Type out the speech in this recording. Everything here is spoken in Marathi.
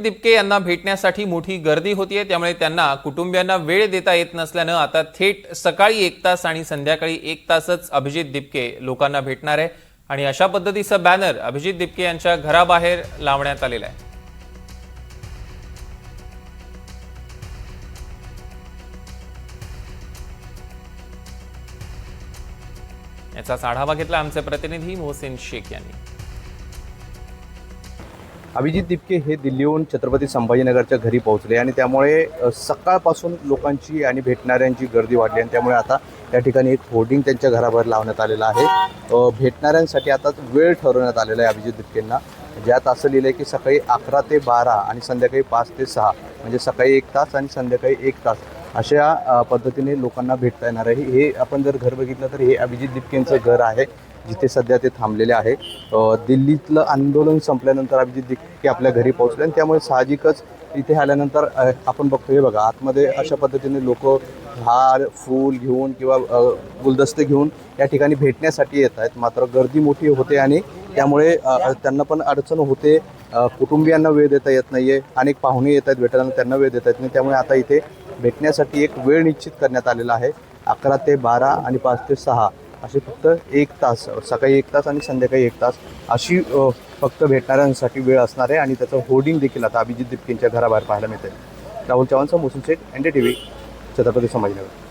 दिपके यांना भेटण्यासाठी मोठी गर्दी होतीये, त्यामुळे त्यांना कुटुंबियांना वेळ देता येत नसल्यानं आता थेट सकाळी 1 तास आणि संध्याकाळी 1 तासच अभिजित दिपके लोकांना भेटणार आहे आणि अशा पद्धतीचा बॅनर अभिजित दिपके यांच्या घराबाहेर लावण्यात आलेला आहे। याचाच आढावा घेतला आमचे प्रतिनिधी मोहसिन शेख यांनी। अभिजित दिपके हे दिल्लीहून छत्रपती संभाजीनगरच्या घरी पोहोचले आणि त्यामुळे सकाळपासून लोकांची आणि भेटणाऱ्यांची गर्दी वाढली आणि त्यामुळे आता या ठिकाणी एक होर्डिंग त्यांच्या घराबाहेर लावण्यात आलेलं आहे। भेटणाऱ्यांसाठी आता वेळ ठरवण्यात आलेला आहे अभिजित दिपकेंना, ज्यात असं लिहिलं आहे की सकाळी 11 ते 12 आणि संध्याकाळी 5 ते 6 म्हणजे सकाळी 1 तास आणि संध्याकाळी 1 तास अशा पद्धतीने लोकांना भेटता येणार आहे। हे आपण जर घर बघितलं तर हे अभिजित दिपकेंचं घर आहे, जिथे सध्या ते थांबलेले आहे। दिल्लीतलं आंदोलन संपल्यानंतर अभिजित दिपके आपल्या घरी पोहोचले आणि त्यामुळे साहजिकच इथे आल्यानंतर आपण बघतो हे बघा, आतमध्ये अशा पद्धतीने लोक हार फूल घेऊन किंवा गुलदस्ते घेऊन या ठिकाणी भेटण्यासाठी येत आहेत। मात्र गर्दी मोठी होते आणि त्यामुळे त्यांना पण अडचण होते, कुटुंबियांना वेळ देता येत नाही आहे, अनेक पाहुणे येत आहेत भेटायला, त्यांना वेळ देता येत नाही। त्यामुळे आता इथे भेटण्यासाठी एक वेळ निश्चित करण्यात आलेला आहे। 11 ते 12 आणि 5 ते 6 असे फक्त 1 तास, सकाळी 1 तास आणि संध्याकाळी 1 तास अशी फक्त भेटणाऱ्यांसाठी वेळ असणार आहे आणि त्याचं होर्डिंग देखील आता अभिजित दिपकेंच्या घराबाहेर पाहायला मिळते। राहुल चव्हाण, मोहसिन शेख, NDTV, छत्रपती संभाजीनगर।